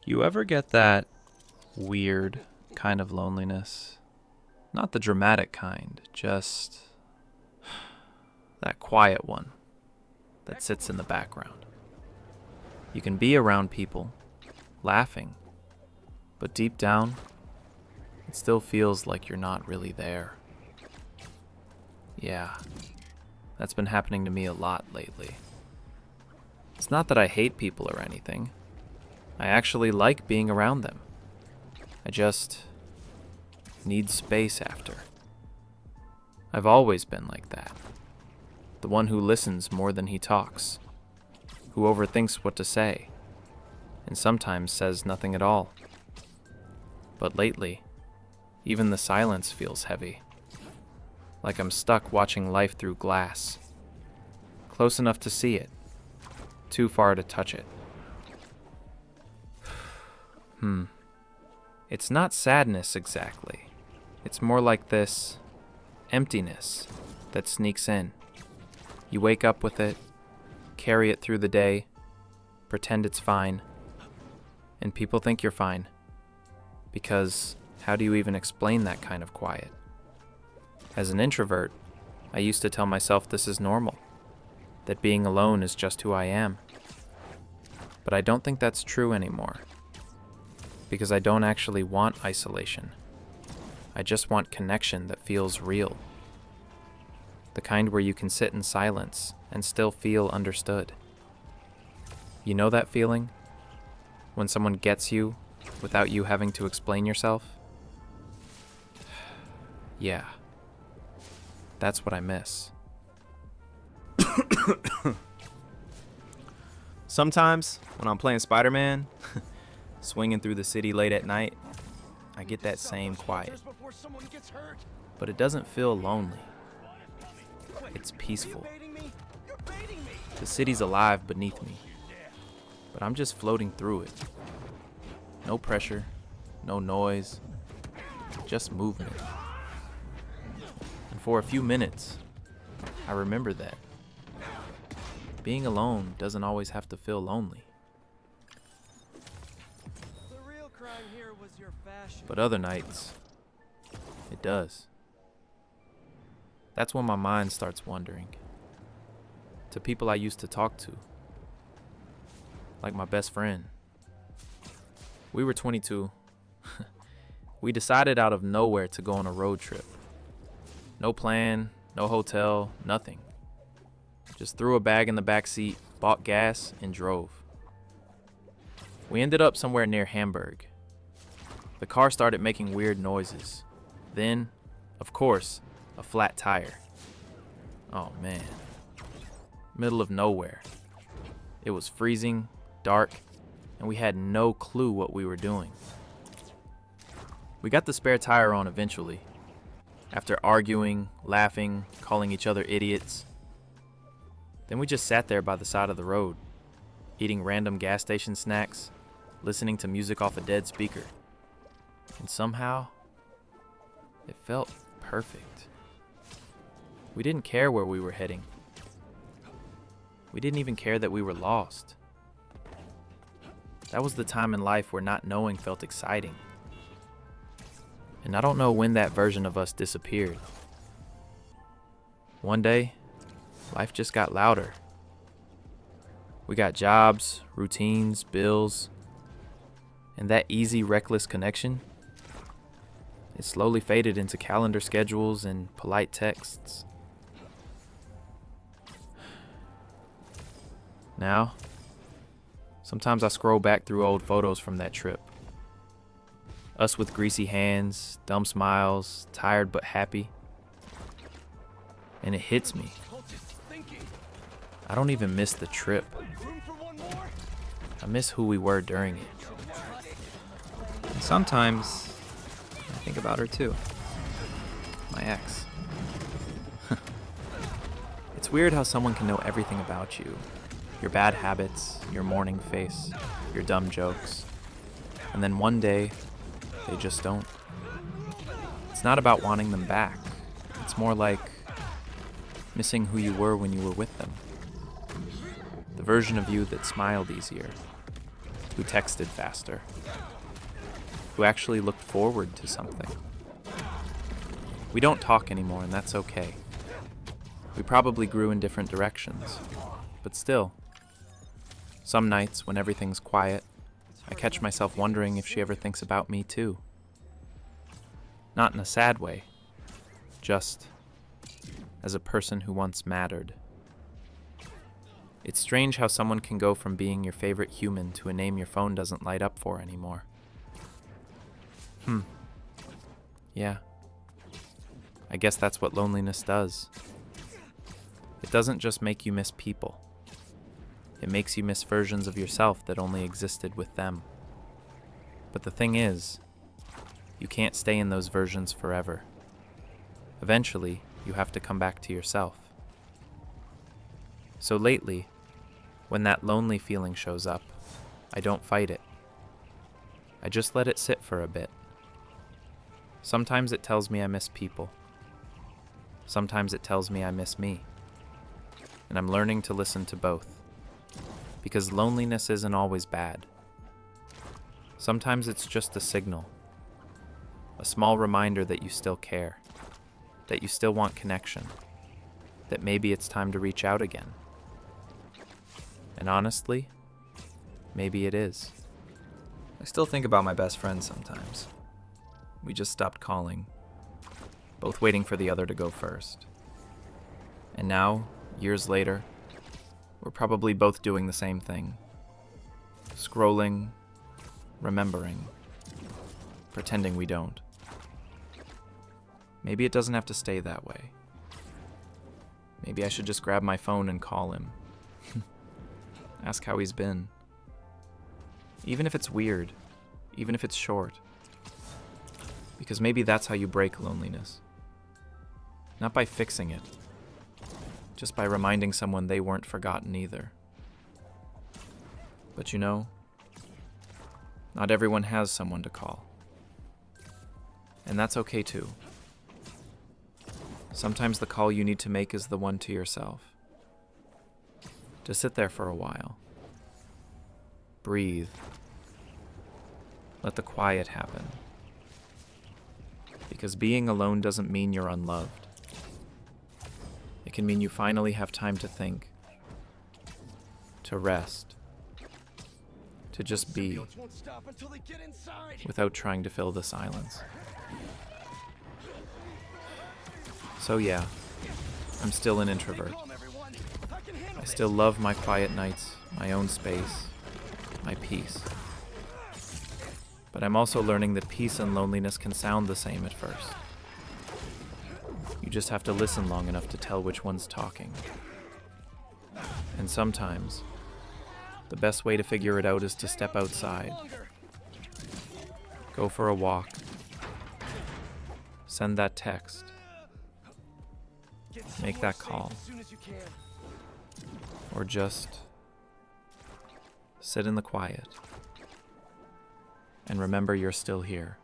You ever get that weird kind of loneliness? Not the dramatic kind, just that quiet one that sits in the background. You can be around people, laughing, but deep down, it still feels like you're not really there. Yeah, that's been happening to me a lot lately. It's not that I hate people or anything. I actually like being around them. I just need space after. I've always been like that. The one who listens more than he talks, who overthinks what to say, and sometimes says nothing at all. But lately, even the silence feels heavy, like I'm stuck watching life through glass, close enough to see it, too far to touch it. It's not sadness exactly. It's more like this emptiness that sneaks in. You wake up with it, carry it through the day, pretend it's fine, and people think you're fine. Because how do you even explain that kind of quiet? As an introvert, I used to tell myself this is normal, that being alone is just who I am. But I don't think that's true anymore. Because I don't actually want isolation. I just want connection that feels real. The kind where you can sit in silence and still feel understood. You know that feeling? When someone gets you without you having to explain yourself? Yeah. That's what I miss. Sometimes, when I'm playing Spider-Man, swinging through the city late at night, I get that same quiet. But it doesn't feel lonely. It's peaceful. The city's alive beneath me, but I'm just floating through it. No pressure, no noise, just movement. And for a few minutes, I remember that. Being alone doesn't always have to feel lonely. But other nights, it does. That's when my mind starts wandering. To people I used to talk to. Like my best friend. We were 22. We decided out of nowhere to go on a road trip. No plan, no hotel, nothing. Just threw a bag in the back seat, bought gas, and drove. We ended up somewhere near Hamburg. The car started making weird noises. Then, of course, a flat tire. Oh man. Middle of nowhere. It was freezing, dark, and we had no clue what we were doing. We got the spare tire on eventually. After arguing, laughing, calling each other idiots. Then we just sat there by the side of the road, eating random gas station snacks, listening to music off a dead speaker. And somehow, it felt perfect. We didn't care where we were heading. We didn't even care that we were lost. That was the time in life where not knowing felt exciting. And I don't know when that version of us disappeared. One day, life just got louder. We got jobs, routines, bills, and that easy, reckless connection, it slowly faded into calendar schedules and polite texts. Now, sometimes I scroll back through old photos from that trip. Us with greasy hands, dumb smiles, tired but happy. And it hits me. I don't even miss the trip. I miss who we were during it. And sometimes, I think about her too. My ex. It's weird how someone can know everything about you. Your bad habits, your morning face, your dumb jokes. And then one day, they just don't. It's not about wanting them back. It's more like missing who you were when you were with them. The version of you that smiled easier, who texted faster, who actually looked forward to something. We don't talk anymore, and that's okay. We probably grew in different directions, but still, some nights when everything's quiet, I catch myself wondering if she ever thinks about me too. Not in a sad way, just as a person who once mattered. It's strange how someone can go from being your favorite human to a name your phone doesn't light up for anymore. Yeah. I guess that's what loneliness does. It doesn't just make you miss people. It makes you miss versions of yourself that only existed with them. But the thing is, you can't stay in those versions forever. Eventually, you have to come back to yourself. So lately, when that lonely feeling shows up, I don't fight it. I just let it sit for a bit. Sometimes it tells me I miss people. Sometimes it tells me I miss me. And I'm learning to listen to both. Because loneliness isn't always bad. Sometimes it's just a signal. A small reminder that you still care. That you still want connection. That maybe it's time to reach out again. And honestly, maybe it is. I still think about my best friend sometimes. We just stopped calling, both waiting for the other to go first. And now, years later, we're probably both doing the same thing. Scrolling, remembering, pretending we don't. Maybe it doesn't have to stay that way. Maybe I should just grab my phone and call him. Ask how he's been. Even if it's weird, even if it's short. Because maybe that's how you break loneliness. Not by fixing it, just by reminding someone they weren't forgotten either. But you know, not everyone has someone to call. And that's okay too. Sometimes the call you need to make is the one to yourself. To sit there for a while. Breathe. Let the quiet happen. Because being alone doesn't mean you're unloved. It can mean you finally have time to think, to rest, to just be, without trying to fill the silence. So yeah, I'm still an introvert. I still love my quiet nights, my own space, my peace. But I'm also learning that peace and loneliness can sound the same at first. You just have to listen long enough to tell which one's talking. And sometimes, the best way to figure it out is to step outside. Go for a walk. Send that text. Make that call. Or just sit in the quiet. And remember you're still here.